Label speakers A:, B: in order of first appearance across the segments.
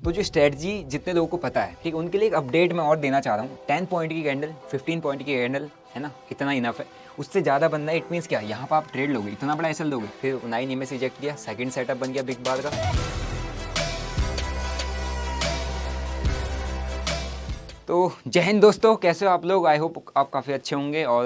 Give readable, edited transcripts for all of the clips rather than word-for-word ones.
A: तो जो स्ट्रेटजी जितने लोगों को पता है, ठीक, उनके लिए एक अपडेट मैं और देना चाह रहा हूँ। 10 पॉइंट की कैंडल, 15 पॉइंट की कैंडल, है ना, इतना इनफ है। उससे ज़्यादा बनना है, इट मीन्स क्या, यहाँ पर आप ट्रेड लोगे, इतना बड़ा एसएल लोगे, फिर 9 EMA से इजेक्ट किया, सेकंड सेटअप बन गया बिग बार का। तो जय हिंद दोस्तों, कैसे हो आप लोग। आई होप आप काफ़ी अच्छे होंगे और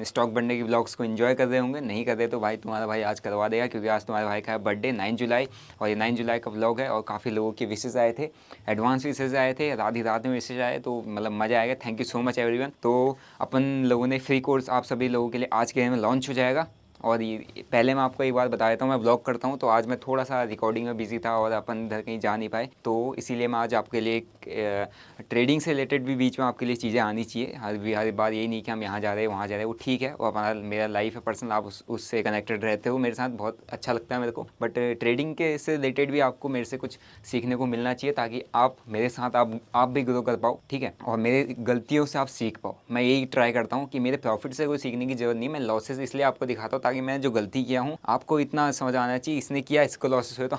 A: स्टॉक बढ़ने की व्लॉग्स को एंजॉय कर रहे होंगे। नहीं कर रहे तो भाई तुम्हारा भाई आज करवा देगा, क्योंकि आज तुम्हारे भाई का है बर्थडे 9 जुलाई, और ये 9 जुलाई का व्लॉग है। और काफ़ी लोगों के विशेज़ आए थे, एडवांस विशेज़ आए थे, रात ही रात में विशेज़ आए, तो मतलब मज़ा आएगा। Thank you so much everyone. तो अपन लोगों ने फ्री कोर्स आप सभी लोगों के लिए आज के दिन में लॉन्च हो जाएगा। और ये पहले मैं आपको एक बार बता देता हूँ, मैं ब्लॉग करता हूँ, तो आज मैं थोड़ा सा रिकॉर्डिंग में बिजी था और अपन इधर कहीं जा नहीं पाए, तो इसीलिए मैं आज आपके लिए ट्रेडिंग से रिलेटेड भी बीच में आपके लिए चीज़ें आनी चाहिए। हर बार यही नहीं कि हम यहाँ जा रहे हैं वहाँ जा रहे हैं, वो ठीक है, वो अपना मेरा लाइफ है पर्सनल, आप उससे कनेक्टेड रहते हो मेरे साथ, बहुत अच्छा लगता है मेरे को। बट ट्रेडिंग के से रिलेटेड भी आपको मेरे से कुछ सीखने को मिलना चाहिए, ताकि आप मेरे साथ आप भी ग्रो कर पाओ, ठीक है, और मेरे गलतियों से आप सीख पाओ। मैं यही ट्राई करता हूँ कि मेरे प्रॉफिट से कोई सीखने की जरूरत नहीं, मैं लॉसेस इसलिए आपको दिखाता हूँ ताकि मैं जो गलती किया हूँ आपको इतना समझ आना चाहिए, इसने किया, इसको लॉसेस हुए, तो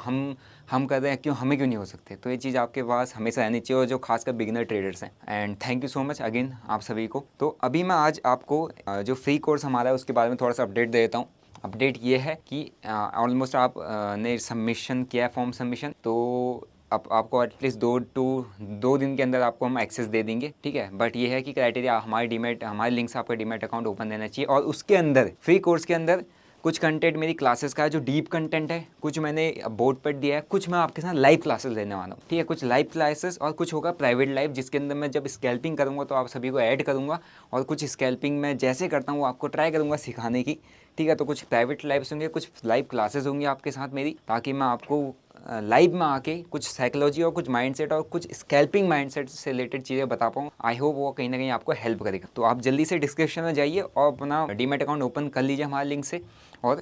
A: हम कर रहे हैं, क्यों हमें क्यों नहीं हो सकते। तो ये चीज़ आपके पास हमेशा रहनी चाहिए, और जो खासकर बिगिनर ट्रेडर्स हैं। And thank you so much again आप सभी को। तो अभी मैं आज आपको जो फ्री कोर्स हमारा है उसके बारे में थोड़ा सा अपडेट दे देता हूँ। अपडेट ये है कि ऑलमोस्ट आप ने सबमिशन किया है, फॉर्म सबमिशन, तो अब आपको एटलीस्ट 2 दिन के अंदर आपको हम एक्सेस दे देंगे, ठीक है। बट ये है कि क्राइटेरिया हमारे लिंक से आपका डीमैट अकाउंट ओपन देना चाहिए, और उसके अंदर फ्री कोर्स के अंदर कुछ कंटेंट मेरी क्लासेस का है जो डीप कंटेंट है, कुछ मैंने बोर्ड पर दिया है, कुछ मैं आपके साथ लाइव क्लासेस लेने वाला हूँ, ठीक है, कुछ लाइव क्लासेस, और कुछ होगा प्राइवेट लाइव, जिसके अंदर मैं जब स्कैल्पिंग करूँगा तो आप सभी को ऐड करूँगा, और कुछ स्कैल्पिंग मैं जैसे करता हूँ आपको ट्राई करूँगा सिखाने की, ठीक है। तो कुछ प्राइवेट लाइव्स होंगे, कुछ लाइव क्लासेस होंगी आपके साथ मेरी, ताकि मैं आपको लाइव में आके कुछ साइकोलॉजी और कुछ माइंडसेट और कुछ स्कैल्पिंग माइंडसेट से रिलेटेड चीज़ें बता पाऊँ। आई होप वो कहीं ना कहीं आपको हेल्प करेगा। तो आप जल्दी से डिस्क्रिप्शन में जाइए और अपना डीमैट अकाउंट ओपन कर लीजिए हमारे लिंक से, और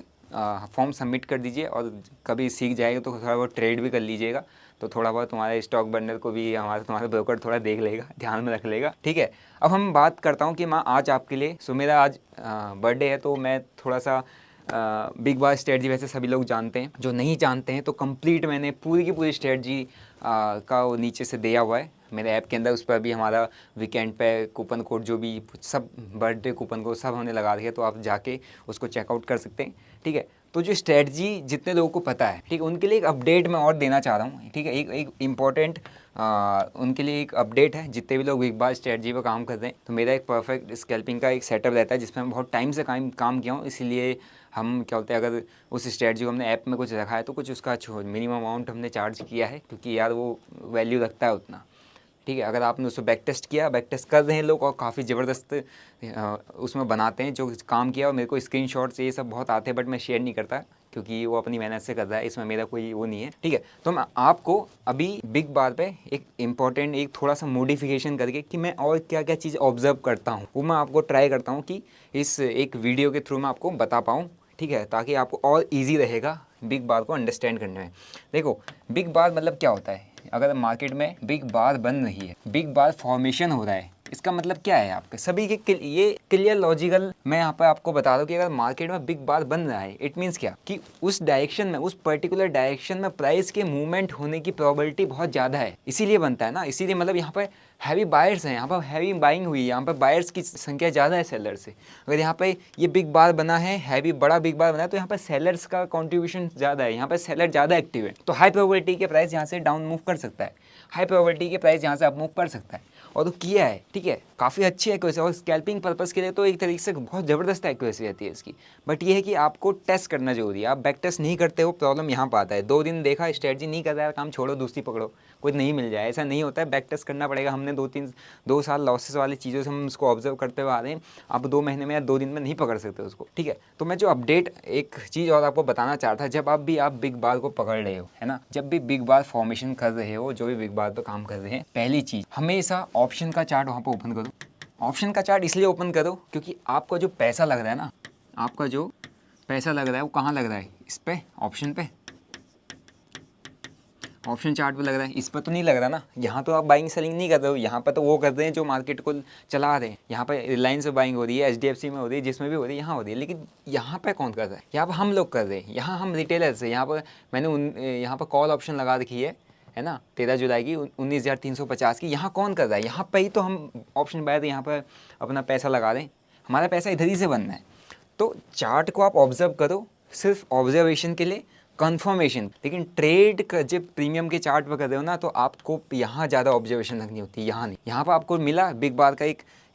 A: फॉर्म सबमिट कर दीजिए, और कभी सीख जाएगा तो थोड़ा बहुत ट्रेड भी कर लीजिएगा, तो थोड़ा बहुत तुम्हारे स्टॉक बंडल को भी तुम्हारा ब्रोकर थोड़ा देख लेगा, ध्यान में रख लेगा, ठीक है। अब हम बात करता हूँ कि मैं आज आपके लिए, मेरा आज बर्थडे है, तो मैं थोड़ा सा बिग बार स्ट्रेटजी वैसे सभी लोग जानते हैं, जो नहीं जानते हैं तो कंप्लीट मैंने पूरी की पूरी स्ट्रेटजी का वो नीचे से दिया हुआ है मेरे ऐप के अंदर। उस पर भी हमारा वीकेंड पे कूपन कोड जो भी सब बर्थडे कूपन कोड सब हमने लगा दिया, तो आप जाके उसको चेकआउट कर सकते हैं, ठीक है। तो जो स्ट्रेटजी जितने लोगों को पता है, ठीक है, उनके लिए एक अपडेट मैं और देना चाह रहा हूँ, ठीक है। एक इम्पॉर्टेंट उनके लिए एक अपडेट है, जितने भी लोग बिग बार स्ट्रेटजी पर काम कर रहे हैं। तो मेरा एक परफेक्ट स्कैल्पिंग का एक सेटअप रहता है, जिसमें मैं बहुत टाइम से काम किया हूँ, इसीलिए हम क्या होता है, अगर उस स्ट्रेटजी को हमने ऐप में कुछ रखा है तो कुछ उसका मिनिमम अमाउंट हमने चार्ज किया है, क्योंकि यार वो वैल्यू रखता है उतना, ठीक है। अगर आपने उसको बैक टेस्ट किया, बैक टेस्ट कर रहे हैं लोग, और काफ़ी ज़बरदस्त उसमें बनाते हैं जो काम किया, और मेरे को स्क्रीनशॉट्स ये सब बहुत आते हैं, बट मैं शेयर नहीं करता, क्योंकि वो अपनी मेहनत से कर रहा है, इसमें मेरा कोई वो नहीं है, ठीक है। तो मैं आपको अभी बिग बार पे एक इम्पॉर्टेंट एक थोड़ा सा मॉडिफिकेशन करके कि मैं और क्या क्या चीज़ ऑब्जर्व करता हूँ, वो मैं आपको ट्राई करता हूँ कि इस एक वीडियो के थ्रू मैं आपको बता पाऊँ, ठीक है, ताकि आपको और ईजी रहेगा बिग बार को अंडरस्टैंड करने में। देखो, बिग बार मतलब क्या होता है, अगर मार्केट में बिग बार बन रही है, बिग बार फॉर्मेशन हो रहा है, इसका मतलब क्या है आपके सभी के ये क्लियर लॉजिकल मैं यहाँ पर आपको बता दूँ कि अगर मार्केट में बिग बार बन रहा है, इट मीन्स क्या कि उस डायरेक्शन में, उस पर्टिकुलर डायरेक्शन में प्राइस के मूवमेंट होने की प्रोबेबिलिटी बहुत ज़्यादा है, इसीलिए बनता है ना। इसीलिए मतलब यहाँ पर हैवी बायर्स हैं, यहाँ पर हैवी बाइंग हुई है, यहाँ पर बायर्स की संख्या ज़्यादा है सेलर से। अगर यहाँ पर ये बिग बार बना है, हैवी बड़ा बिग बार बना है, तो यहाँ पर सेलर्स का कॉन्ट्रीब्यूशन ज़्यादा है, यहाँ पर सेलर ज़्यादा एक्टिव है, तो हाई प्रोबेबिलिटी के प्राइस यहाँ से डाउन मूव कर सकता है, हाई प्रोबेबिलिटी के प्राइस यहाँ से अप मूव कर सकता है, और तो किया है, ठीक है। काफ़ी अच्छी एक्यूरेसी, और स्कैल्पिंग पर्पस के लिए तो एक तरीके से बहुत ज़बरदस्त एक्यूरेसी रहती है इसकी। बट ये है कि आपको टेस्ट करना जरूरी है, आप बैक टेस्ट नहीं करते हो, प्रॉब्लम यहाँ पर आता है। 2 दिन देखा, स्ट्रेटजी नहीं कर रहा है, काम छोड़ो, दूसरी पकड़ो, कोई नहीं मिल जाए, ऐसा नहीं होता है। बैक टेस्ट करना पड़ेगा। हमने 2 साल लॉसेस वाली चीज़ों से हम उसको ऑब्जर्व करते हुए आ रहे हैं, आप 2 महीने में या 2 दिन में नहीं पकड़ सकते उसको, ठीक है। तो मैं जो अपडेट एक चीज़ और आपको बताना चाहता था, जब आप बिग बार को पकड़ रहे हो, है ना, जब भी बिग बार फॉर्मेशन कर रहे हो, जो भी बिग बार पर काम कर रहे हैं, पहली चीज़ हमेशा ऑप्शन का चार्ट वहाँ पर ओपन करो। ऑप्शन का चार्ट इसलिए ओपन करो क्योंकि आपका जो पैसा लग रहा है ना, आपका जो पैसा लग रहा है वो कहाँ लग रहा है, इस पे, ऑप्शन पे, ऑप्शन चार्ट पे लग रहा है, इस पर तो नहीं लग रहा ना। यहाँ तो आप बाइंग सेलिंग नहीं कर रहे हो, यहाँ पर तो वो कर रहे हैं जो मार्केट को चला रहे हैं। यहाँ पर रिलायंस में बाइंग हो रही है, HDFC में हो रही है, जिसमें भी हो रही है, यहाँ हो रही है, लेकिन यहाँ पे कौन कर रहा है, यहाँ पर हम लोग कर रहे हैं, यहाँ हम रिटेलर्स हैं। यहाँ पर मैंने यहाँ पर कॉल ऑप्शन लगा रखी है है ना, 13 जुलाई की 19,350 की। यहाँ कौन कर रहा है, यहाँ पे ही तो हम ऑप्शन बाय यहाँ पर अपना पैसा लगा दें, हमारा पैसा इधर ही से बनना है। तो चार्ट को आप ऑब्जर्व करो सिर्फ ऑब्जर्वेशन के लिए, कंफर्मेशन। लेकिन ट्रेड का जब प्रीमियम के चार्ट पर कर रहे हो ना, तो आपको यहाँ ज़्यादा ऑब्जर्वेशन रखनी होती है, यहाँ नहीं। यहाँ पर आपको मिला बिग बार का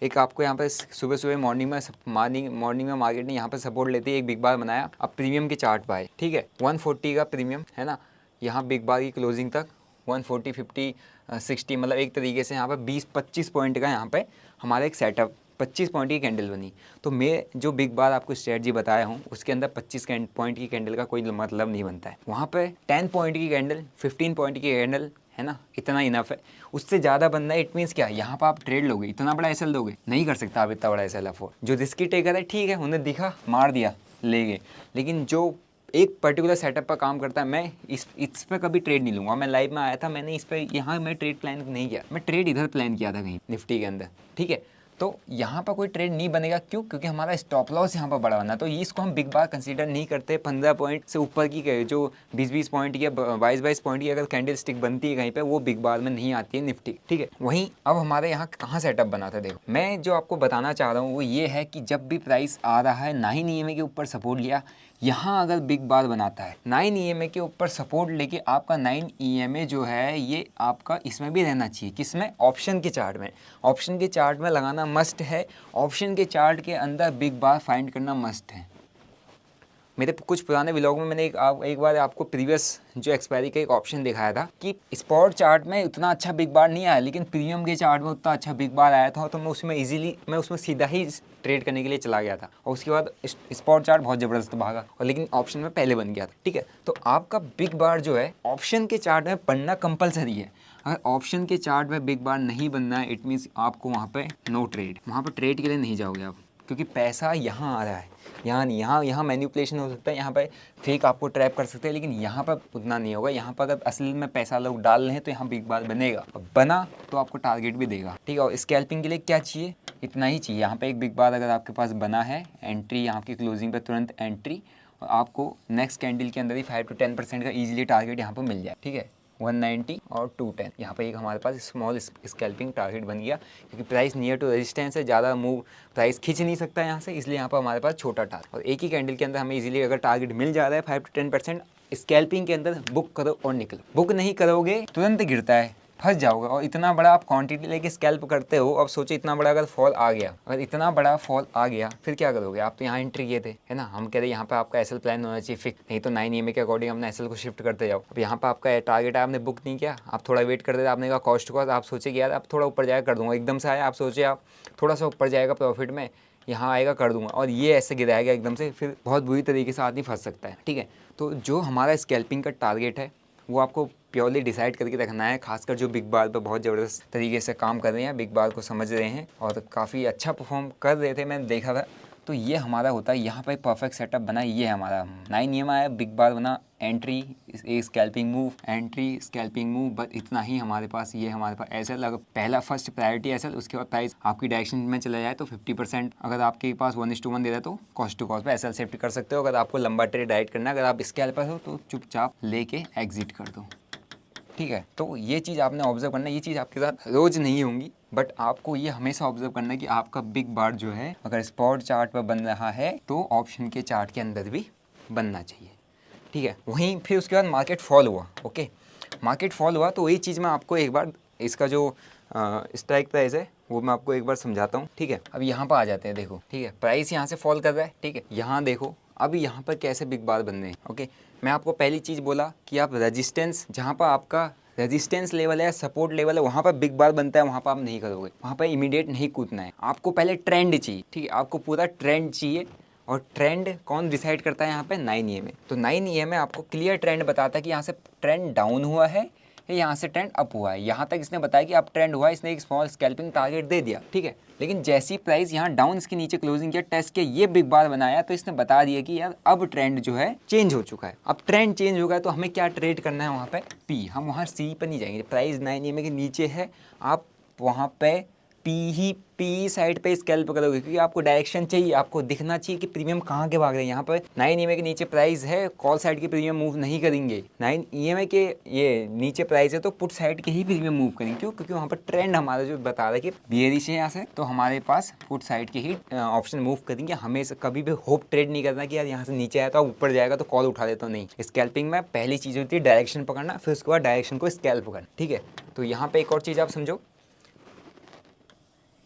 A: एक आपको यहाँ पर सुबह सुबह मॉर्निंग में मार्केट ने यहाँ पर सपोर्ट लेती है, एक बिग बार बनाया, अब प्रीमियम के चार्ट पर आए, ठीक है, 140 का प्रीमियम है ना, यहाँ बिग बार की क्लोजिंग तक 140, 50, 60, मतलब एक तरीके से यहाँ पर 20-25 पॉइंट का यहाँ पे हमारा एक सेटअप, 25 पॉइंट की कैंडल बनी। तो मैं जो बिग बार आपको स्ट्रेटजी बताया हूँ उसके अंदर 25 पॉइंट की कैंडल का कोई मतलब नहीं बनता है। वहाँ पे 10 पॉइंट की कैंडल, 15 पॉइंट की कैंडल, है ना, इतना इनफ है। उससे ज़्यादा बनना है, इट मीन्स क्या, यहाँ पर आप ट्रेड लोगे, इतना बड़ा एसएल लोगे, नहीं कर सकता आप इतना बड़ा एसएल अफोर्ड। जो रिस्की टेकर है ठीक है, उन्हें दिखा मार दिया ले गए, लेकिन जो एक पर्टिकुलर सेटअप पर काम करता है, मैं इस पर कभी ट्रेड नहीं लूँगा। मैं लाइव में आया था, मैंने इस पर यहाँ मैं ट्रेड प्लान नहीं किया, मैं ट्रेड इधर प्लान किया था कहीं निफ्टी के अंदर, ठीक है। तो यहाँ पर कोई ट्रेड नहीं बनेगा, क्यों, क्योंकि हमारा स्टॉप लॉस यहाँ पर बड़ा बना, तो इसको हम बिग बार कंसीडर नहीं करते। 15 पॉइंट से ऊपर की जो 20-20 पॉइंट या 22-22 पॉइंट की अगर कैंडल स्टिक बनती है कहीं पे, वो बिग बार में नहीं आती है निफ्टी, ठीक है। वहीं अब हमारे यहाँ कहाँ सेटअप बना था, देखो मैं जो आपको बताना चाह रहा हूँ वो ये है कि जब भी प्राइस आ रहा है 9 EMA के ऊपर सपोर्ट लिया, यहाँ अगर बिग बार बनाता है 9 EMA के ऊपर सपोर्ट लेके, आपका 9 EMA जो है ये आपका इसमें भी रहना चाहिए, किसमें, ऑप्शन के चार्ट में। ऑप्शन के चार्ट में लगाना मस्ट है, ऑप्शन के चार्ट के अंदर बिग बार फाइंड करना मस्ट है। मेरे कुछ पुराने व्लॉग में मैंने एक बार आपको प्रीवियस जो एक्सपायरी का एक ऑप्शन दिखाया था कि स्पॉट चार्ट में उतना अच्छा बिग बार नहीं आया, लेकिन प्रीमियम के चार्ट में उतना अच्छा बिग बार आया था, तो मैं उसमें सीधा ही ट्रेड करने के लिए चला गया था, और उसके बाद स्पॉट चार्ट बहुत ज़बरदस्त भागा, और लेकिन ऑप्शन में पहले बन गया था, ठीक है। तो आपका बिग बार जो है ऑप्शन के चार्ट में बनना कंपलसरी है। अगर ऑप्शन के चार्ट में बिग बार नहीं बनना है, इट मीन्स आपको वहाँ पे नो ट्रेड, वहाँ पर ट्रेड के लिए नहीं जाओगे आप, क्योंकि पैसा यहाँ आ रहा है, यहाँ नहीं, यहाँ मैनिपुलेशन हो सकता है, यहाँ पे फेक आपको ट्रैप कर सकते हैं, लेकिन यहाँ पर उतना नहीं होगा। यहाँ पर अगर असली में पैसा लोग डाल रहे हैं तो यहाँ बिग बार बनेगा, बना तो आपको टारगेट भी देगा, ठीक है। और स्कैल्पिंग के लिए क्या चाहिए, इतना ही चाहिए। यहाँ पे एक बिग बार अगर आपके पास बना है, एंट्री यहाँ की क्लोजिंग पे तुरंत एंट्री, और आपको नेक्स्ट कैंडल के अंदर ही 5 to 10% का ईजिली टारगेट यहाँ पर मिल जाए, ठीक है। 190 और 210 यहाँ पे एक हमारे पास स्मॉल स्कैल्पिंग टारगेट बन गया, क्योंकि प्राइस नियर टू रेजिस्टेंस है, ज़्यादा मूव प्राइस खींच नहीं सकता है यहाँ से, इसलिए यहाँ पर हमारे पास छोटा टारगेट, और एक ही कैंडल के अंदर हमें इजीली अगर टारगेट मिल जा रहा है 5 to 10%, स्कैल्पिंग के अंदर बुक करो और निकलो। बुक नहीं करोगे तुरंत गिरता है, फंस जाओगे। और इतना बड़ा आप क्वांटिटी लेके स्कैल्प करते हो, अब सोचो इतना बड़ा अगर फॉल आ गया, अगर इतना बड़ा फॉल आ गया फिर क्या करोगे। आप तो यहाँ एंट्री किए थे, है ना, हम कह रहे यहाँ पे आपका एसएल प्लान होना चाहिए फिक्स, नहीं तो 9 EMA के अकॉर्डिंग अपने एसएल को शिफ्ट करते जाओ। अब यहाँ पे आपका टारगेट है, आपने बुक नहीं किया, आप थोड़ा वेट करते थे, आपने कहा कॉस्ट को, आप सोचे कि यार आप थोड़ा ऊपर जाएगा कर दूंगा, एकदम से आया, आप सोचे आप थोड़ा सा ऊपर जाएगा प्रॉफिट में, यहाँ आएगा कर दूंगा, और ये ऐसे गिराएगा एकदम से, फिर बहुत बुरी तरीके से आदमी फंस सकता है, ठीक है। तो जो हमारा स्कैल्पिंग का टारगेट है वो आपको प्योरली डिसाइड करके रखना है, खासकर जो बिग बार पर बहुत ज़बरदस्त तरीके से काम कर रहे हैं, बिग बार को समझ रहे हैं और काफ़ी अच्छा परफॉर्म कर रहे थे, मैंने देखा था। तो ये हमारा होता है, यहाँ पे परफेक्ट सेटअप बना, ये है हमारा 9 EMA है, बिग बार बना, एंट्री, एक scalping move, entry scalping move, बस इतना ही हमारे पास। ये हमारे पास एसएल, अगर पहला फर्स्ट प्रायोरिटी एसएल, उसके बाद प्राइस आपकी डायरेक्शन में चला जाए तो 50%, अगर आपके पास 1:1 दे रहा है तो कॉस्ट टू कॉस्ट पे एसएल शिफ्ट कर सकते हो। अगर आपको लंबा ट्रेड डाइट करना है, अगर आप स्कैल्पर हो तो चुपचाप लेके एग्जिट कर दो, ठीक है। तो ये चीज़ आपने ऑब्जर्व करना है, ये चीज़ आपके साथ रोज़ नहीं होंगी, बट आपको ये हमेशा ऑब्जर्व करना है कि आपका बिग बार जो है अगर स्पॉट चार्ट पर बन रहा है तो ऑप्शन के चार्ट के अंदर भी बनना चाहिए, ठीक है। वहीं फिर उसके बाद मार्केट फॉल हुआ, ओके, मार्केट फॉल हुआ तो वही चीज़ मैं आपको एक बार इसका जो स्ट्राइक प्राइस है वो मैं आपको एक बार समझाता हूँ, ठीक है। अब यहाँ पर आ जाते हैं, देखो, ठीक है, प्राइस यहाँ से फॉल कर रहा है, ठीक है, यहाँ देखो अभी यहाँ पर कैसे बिग बार बन रहे हैं, ओके। मैं आपको पहली चीज़ बोला कि आप रेजिस्टेंस, जहाँ पर आपका रेजिस्टेंस लेवल है, सपोर्ट लेवल है, वहाँ पर बिग बार बनता है, वहाँ पर आप नहीं करोगे, वहाँ पर इमीडिएट नहीं कूदना है, आपको पहले ट्रेंड चाहिए, ठीक है, आपको पूरा ट्रेंड चाहिए। और ट्रेंड कौन डिसाइड करता है यहाँ पे, 9 EMA। तो 9 EMA आपको क्लियर ट्रेंड बताता है कि यहाँ से ट्रेंड डाउन हुआ है या यहाँ से ट्रेंड अप हुआ है। यहाँ तक इसने बताया कि अब ट्रेंड हुआ है, इसने एक स्मॉल स्कैल्पिंग टारगेट दे दिया, ठीक है। लेकिन जैसी प्राइस यहाँ डाउन इसके नीचे क्लोजिंग किया, टेस्ट किया, ये बिग बार बनाया, तो इसने बता दिया कि यार अब ट्रेंड जो है चेंज हो चुका है। अब ट्रेंड चेंज हो गया तो हमें क्या ट्रेड करना है वहाँ पे, पी, हम वहाँ सी पर नहीं जाएंगे। प्राइस 9 EMA के नीचे है, आप वहाँ पे पी साइड पे स्कैल्प करोगे, क्योंकि आपको डायरेक्शन चाहिए, आपको दिखना चाहिए कि प्रीमियम कहाँ के भाग रहे हैं। यहाँ पर 9 EMA के नीचे प्राइस है, कॉल साइड के प्रीमियम मूव नहीं करेंगे। 9 EMA के ये नीचे प्राइस है तो पुट साइड के ही प्रीमियम मूव करेंगे। क्यों? क्योंकि वहाँ पर ट्रेंड हमारा जो बता रहा है कि बेयरिश है यहाँ से, तो हमारे पास पुट साइड के ही ऑप्शन मूव करेंगे। हमें कभी भी होप ट्रेड नहीं करना कि यार यहाँ से नीचे आया तो ऊपर जाएगा तो कॉल उठा देता हूँ, नहीं। स्कैल्पिंग में पहली चीज़ होती है डायरेक्शन पकड़ना, फिर उसके बाद डायरेक्शन को स्कैल्प करना, ठीक है। तो यहाँ पे एक और चीज़ आप समझो,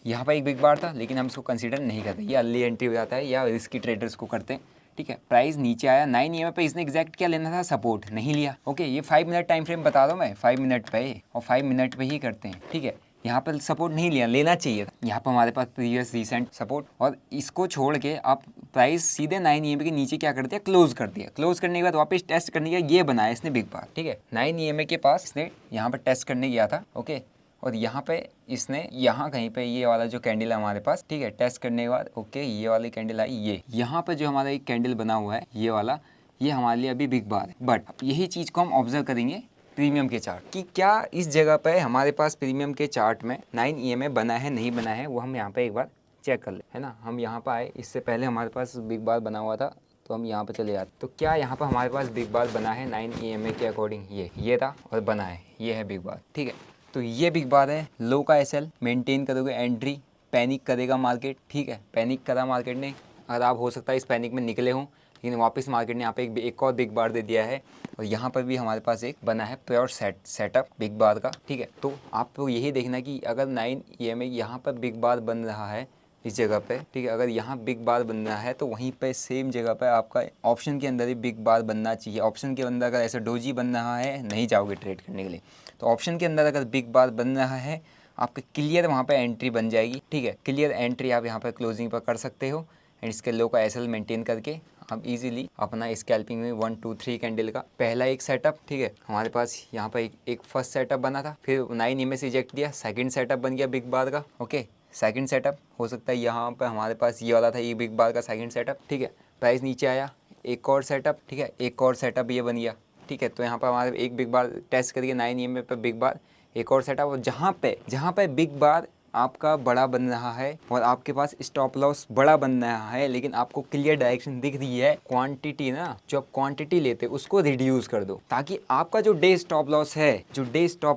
A: यहाँ पर एक बिग बार था लेकिन हम इसको कंसीडर नहीं करते, ये अर्ली एंट्री हो जाता है या रिस्की ट्रेडर्स को करते हैं, ठीक है। प्राइस नीचे आया 9 EMA पे, इसने एग्जैक्ट क्या लेना था, सपोर्ट, नहीं लिया। ओके, ये 5 मिनट टाइम फ्रेम बता दो मैं, 5 मिनट पे और 5 मिनट पे ही करते हैं, ठीक है। यहाँ पर सपोर्ट नहीं लिया, लेना चाहिए था। यहाँ पर हमारे पास प्रीवियस रिसेंट सपोर्ट, और इसको छोड़ के आप प्राइस सीधे 9 EMA के नीचे क्या कर दिया, क्लोज कर दिया। क्लोज करने के बाद वापस टेस्ट करने के ये बनाया इसने बिग बार, ठीक है। 9 EMA के पास इसने यहाँ पर टेस्ट करने गया था, ओके, और यहाँ पे इसने यहाँ कहीं पे ये वाला जो कैंडल है हमारे पास, ठीक है, टेस्ट करने के बाद ओके ये वाली कैंडल आई, ये यहाँ पे जो हमारा एक कैंडल बना हुआ है ये वाला, ये हमारे लिए अभी बिग बार है। बट यही चीज़ को हम ऑब्जर्व करेंगे प्रीमियम के चार्ट कि क्या इस जगह पे हमारे पास प्रीमियम के चार्ट में 9 EMA बना है नहीं बना है, वो हम यहाँ पे एक बार चेक कर ले, है ना। हम यहाँ पर आए, इससे पहले हमारे पास बिग बार बना हुआ था तो हम यहाँ पे चले जाते, तो क्या यहाँ पर हमारे पास बिग बार बना है 9 EMA के अकॉर्डिंग, ये था और बना है, ये है बिग बार, ठीक है। तो ये बिग बार है, लो का SL मेंटेन करोगे, एंट्री, पैनिक करेगा मार्केट, ठीक है, पैनिक करा मार्केट ने, अगर आप हो सकता है इस पैनिक में निकले हों, लेकिन वापस मार्केट ने यहाँ पे एक और बिग बार दे दिया है, और यहाँ पर भी हमारे पास एक बना है प्योर सेटअप बिग बार का, ठीक है। तो आपको यही देखना कि अगर 9 EMA यहाँ पर बिग बार बन रहा है इस जगह पे, ठीक है, अगर यहाँ बिग बार बन रहा है तो वहीं पे सेम जगह पे आपका ऑप्शन के अंदर ही बिग बार बनना चाहिए। ऑप्शन के अंदर अगर ऐसा डोजी बन रहा है, नहीं जाओगे ट्रेड करने के लिए, तो ऑप्शन के अंदर अगर बिग बार बन रहा है आपका क्लियर वहाँ पे एंट्री बन जाएगी, ठीक है। क्लियर एंट्री आप यहाँ पे क्लोजिंग पर कर सकते हो, एंड इसके लो का SL मेंटेन करके आप इजीली अपना स्कैल्पिंग में 1 2 3 कैंडल का पहला एक सेटअप, ठीक है, हमारे पास यहाँ पर एक फर्स्ट सेटअप बना था, फिर 9 EMA से रिजेक्ट दिया, सेकंड सेटअप बन गया बिग बार का, ओके। सेकंड सेटअप हो सकता है यहाँ पर हमारे पास ये वाला था, ये बिग बार का सेकंड सेटअप, ठीक है। प्राइस नीचे आया, एक और सेटअप, ठीक है, एक और सेटअप ये बन गया, ठीक है। तो यहाँ पर हमारे एक बिग बार टेस्ट करिए 9 EMA पे बिग बार, एक और सेटअप, और जहाँ पे बिग बार आपका बड़ा बन रहा है और आपके पास स्टॉप लॉस बड़ा बन रहा है, लेकिन आपको क्लियर डायरेक्शन दिख रही है, क्वांटिटी ना, जो आप क्वांटिटी लेते उसको रिड्यूस कर दो, ताकि आपका जो डे स्टॉप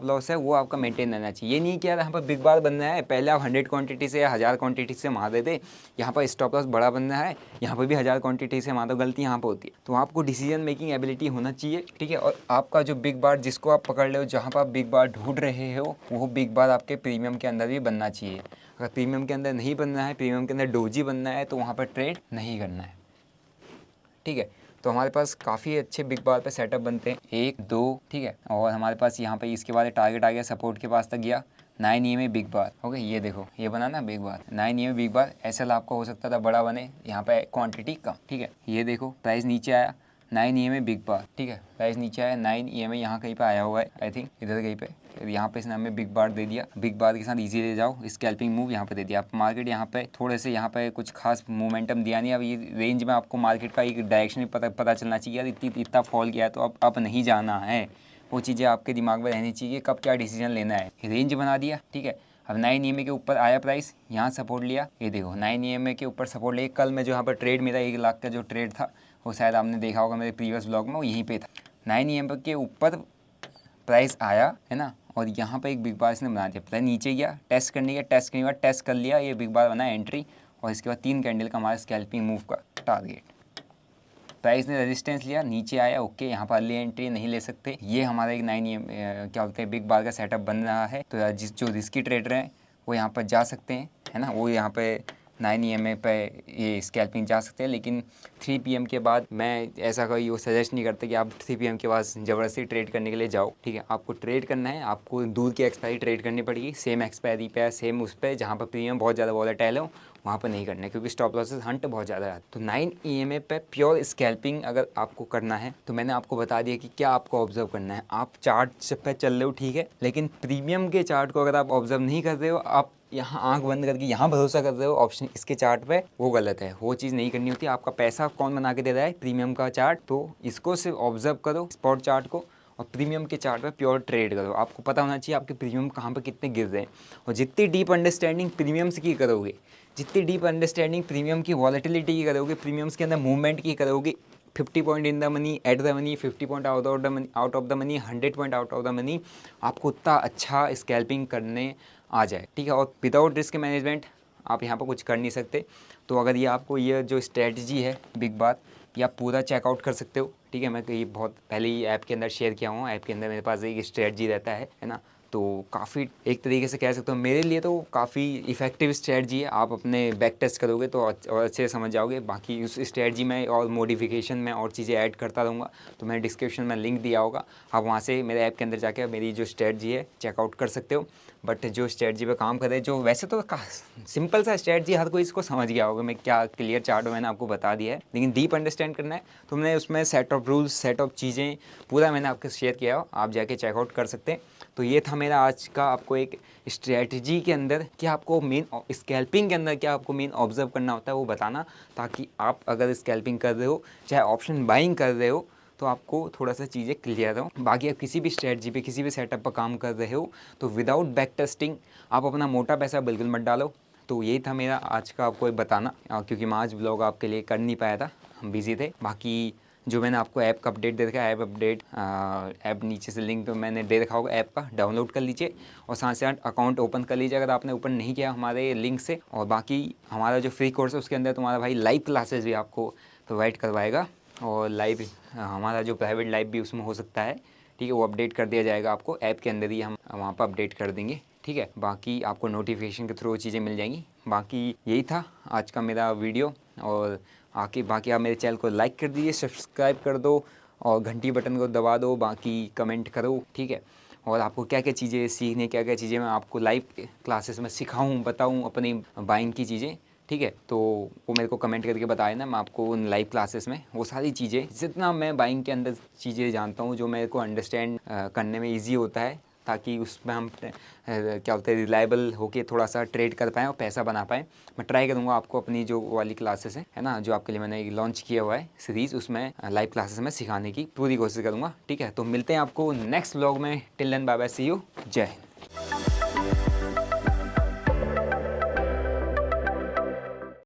A: लॉस है वो आपका मेंटेन रहना चाहिए। ये नहीं कि यार यहाँ पर बिग बार बन रहा है, पहले आप 100 क्वांटिटी से या 1000 क्वांटिटी से मार देते, यहाँ पर स्टॉप लॉस बड़ा बन रहा है, यहाँ पर भी 1000 क्वांटिटी से मार दो, गलती यहाँ पर होती है। तो आपको डिसीजन मेकिंग एबिलिटी होना चाहिए, ठीक है। और आपका जो बिग बार जिसको आप पकड़ रहे हो, जहाँ पर आप बिग बार ढूंढ रहे हो, वो बिग बार आपके प्रीमियम के अंदर भी बनना चाहिए। अगर प्रीमियम के अंदर नहीं बनना है, प्रीमियम के अंदर डोजी बनना है, तो वहाँ पर ट्रेड नहीं करना है, ठीक है। तो हमारे पास काफ़ी अच्छे बिग बार पे सेटअप बनते हैं, 1 2, ठीक है। और हमारे पास यहाँ पे इसके बाद टारगेट आ गया, सपोर्ट के पास तक गया, 9 EMA बिग बार, ओके। ये देखो ये बना ना बिग बार, 9 EMA बिग बार, SL आपको हो सकता था बड़ा बने, यहाँ पे क्वांटिटी कम, ठीक है। ये देखो प्राइस नीचे आया, 9 EMA बिग बार, ठीक है, प्राइस नीचे आया, 9 EMA यहाँ कहीं पे आया हुआ है, आई थिंक इधर कहीं पे, यहाँ पे इसने हमें बिग बार दे दिया, बिग बार के साथ इजी ले जाओ, स्कैल्पिंग मूव यहाँ पे दे दिया। आप मार्केट यहाँ पे थोड़े से यहाँ पे कुछ खास मोमेंटम दिया नहीं, अब ये रेंज में आपको मार्केट का एक डायरेक्शन पता चलना चाहिए, यार इतना फॉल किया है तो अब नहीं जाना है, वो चीज़ें आपके दिमाग में रहनी चाहिए, कब क्या डिसीजन लेना है। रेंज बना दिया, ठीक है। अब 9 EMA के ऊपर आया प्राइस, यहाँ सपोर्ट लिया, ये देखो 9 EMA के ऊपर सपोर्ट लिया। कल मैं जो यहाँ पर ट्रेड मेरा 1 लाख का जो ट्रेड था, वो शायद आपने देखा होगा मेरे प्रीवियस ब्लॉग में, वो यहीं पे था। 9 EMA के ऊपर प्राइस आया है ना, और यहाँ पे एक बिग बार इसने बना दिया, प्राइस नीचे गया, टेस्ट करने के बाद टेस्ट कर लिया, ये बिग बार बना एंट्री, और इसके बाद 3 कैंडल का हमारा स्कैल्पिंग मूव का टारगेट। प्राइस ने रेजिस्टेंस लिया, नीचे आया, ओके, यहाँ पर अर्ली एंट्री नहीं ले सकते। ये हमारा एक 9 EMA क्या बोलते हैं बिग बार का सेटअप बन रहा है, तो जो रिस्की ट्रेडर हैं वो यहाँ पर जा सकते हैं, है ना, वो यहाँ पे 9 EMA पे ये स्कैल्पिंग जा सकते हैं। लेकिन 3 PM के बाद मैं ऐसा कोई वो सजेस्ट नहीं करता कि आप 3 PM के बाद ज़बरदस्ती ट्रेड करने के लिए जाओ, ठीक है। आपको ट्रेड करना है, आपको दूर की एक्सपायरी ट्रेड करनी पड़ेगी, सेम एक्सपायरी पे, सेम उस पर जहाँ पर प्रीमियम बहुत ज़्यादा वॉलेटाइल हो, वहाँ पर नहीं करना है, क्योंकि स्टॉप लॉसेस हंट बहुत ज़्यादा है। तो 9 EMA पे प्योर स्कैल्पिंग अगर आपको करना है, तो मैंने आपको बता दिया कि क्या आपको ऑब्जर्व करना है। आप चार्ट पे चल रहे हो, ठीक है, लेकिन प्रीमियम के चार्ट को अगर आप ऑब्जर्व नहीं कर रहे हो, आप यहाँ आंख बंद करके यहाँ भरोसा कर रहे हो ऑप्शन इसके चार्ट पे, वो गलत है, वो चीज़ नहीं करनी होती। आपका पैसा कौन बना के दे रहा है, प्रीमियम का चार्ट, तो इसको सिर्फ ऑब्जर्व करो स्पॉट चार्ट को, और प्रीमियम के चार्ट पे प्योर ट्रेड करो। आपको पता होना चाहिए आपके प्रीमियम कहाँ पे कितने गिर रहे हैं, और जितनी डीप अंडरस्टैंडिंग प्रीमियम्स की करोगे, जितनी डीप अंडरस्टैंडिंग प्रीमियम की वॉलेटिलिटी की करोगे, प्रीमियम्स के अंदर मूवमेंट की करोगे, 50 point in the money, at the money, 50 point out of the money, 100 point out of the money, आपको उतना अच्छा स्कैल्पिंग करने आ जाए, ठीक है। और विदाउट रिस्क मैनेजमेंट आप यहाँ पर कुछ कर नहीं सकते। तो अगर ये आपको ये जो स्ट्रेटजी है बिग बात, ये आप पूरा चेकआउट कर सकते हो, ठीक है। मैं ये बहुत पहले ही ऐप के अंदर शेयर किया हूँ, ऐप के अंदर मेरे पास एक स्ट्रेटजी रहता है ना। तो काफ़ी एक तरीके से कह सकते हो मेरे लिए तो काफ़ी इफेक्टिव स्ट्रेटजी है। आप अपने बैक टेस्ट करोगे तो और अच्छे से समझ जाओगे। बाकी उस स्ट्रेटजी में और मॉडिफिकेशन में और चीज़ें ऐड करता रहूँगा, तो मैंने डिस्क्रिप्शन में लिंक दिया होगा, आप वहाँ से मेरे ऐप के अंदर जाके मेरी जो स्ट्रेटजी है चेकआउट कर सकते हो। बट जो स्ट्रेटजी पे काम कर रहे हैं, जो वैसे तो सिंपल सा स्ट्रेटजी हर कोई इसको समझ गया होगा, मैं क्या क्लियर चार्ट मैंने आपको बता दिया है, लेकिन डीप अंडरस्टैंड करना है तो मैंने उसमें set of rules, set of चीज़ें पूरा मैंने आपको शेयर किया हो, आप जाके चेकआउट कर सकते हैं। तो ये था मेरा आज का आपको एक स्ट्रेटजी के अंदर क्या आपको मेन स्कैल्पिंग के अंदर क्या आपको मेन ऑब्जर्व करना होता है वो बताना, ताकि आप अगर स्कैल्पिंग कर रहे हो चाहे ऑप्शन बाइंग कर रहे हो तो आपको थोड़ा सा चीज़ें क्लियर हो। बाकी आप किसी भी स्ट्रेटजी पे किसी भी सेटअप पर काम कर रहे हो तो विदाउट बैक टेस्टिंग आप अपना मोटा पैसा बिल्कुल मत डालो। तो यही था मेरा आज का आपको बताना, क्योंकि मैं आज ब्लॉग आपके लिए कर नहीं पाया था, हम बिजी थे। बाकी जो मैंने आपको ऐप का अपडेट दे रखा है, ऐप अपडेट ऐप नीचे से लिंक मैंने दे रखा होगा, ऐप का डाउनलोड कर लीजिए और साथ साथ अकाउंट ओपन कर लीजिए अगर आपने ओपन नहीं किया हमारे लिंक से। और बाकी हमारा जो फ्री कोर्स है उसके अंदर तुम्हारा भाई लाइव क्लासेस भी आपको प्रोवाइड करवाएगा, और लाइव हमारा जो प्राइवेट लाइव भी उसमें हो सकता है, ठीक है। वो अपडेट कर दिया जाएगा आपको, ऐप के अंदर ही हम वहाँ पर अपडेट कर देंगे, ठीक है। बाकी आपको नोटिफिकेशन के थ्रू चीज़ें मिल जाएंगी। बाकी यही था आज का मेरा वीडियो, और बाकी आप मेरे चैनल को लाइक कर दीजिए, सब्सक्राइब कर दो और घंटी बटन को दबा दो, बाकी कमेंट करो, ठीक है। और आपको क्या क्या चीज़ें सीखने, क्या क्या चीज़ें मैं आपको लाइव क्लासेस में सिखाऊँ, बताऊँ अपनी बाइंग की चीज़ें, ठीक है। तो वो मेरे को कमेंट करके बताए ना, मैं आपको उन लाइव क्लासेस में वो सारी चीज़ें, जितना मैं बाइंग के अंदर चीज़ें जानता हूँ, जो मेरे को अंडरस्टैंड करने में ईजी होता है, ताकि उसमें हम क्या बोलते हैं रिलायबल होके थोड़ा सा ट्रेड कर पाएँ और पैसा बना पाएँ। मैं ट्राई करूँगा आपको अपनी जो वाली क्लासेस है ना, जो आपके लिए मैंने लॉन्च किया हुआ है सीरीज़, उसमें लाइव क्लासेस में सिखाने की पूरी कोशिश करूँगा, ठीक है। तो मिलते हैं आपको नेक्स्ट व्लॉग में। Till then bye bye, see you, जय हिंद।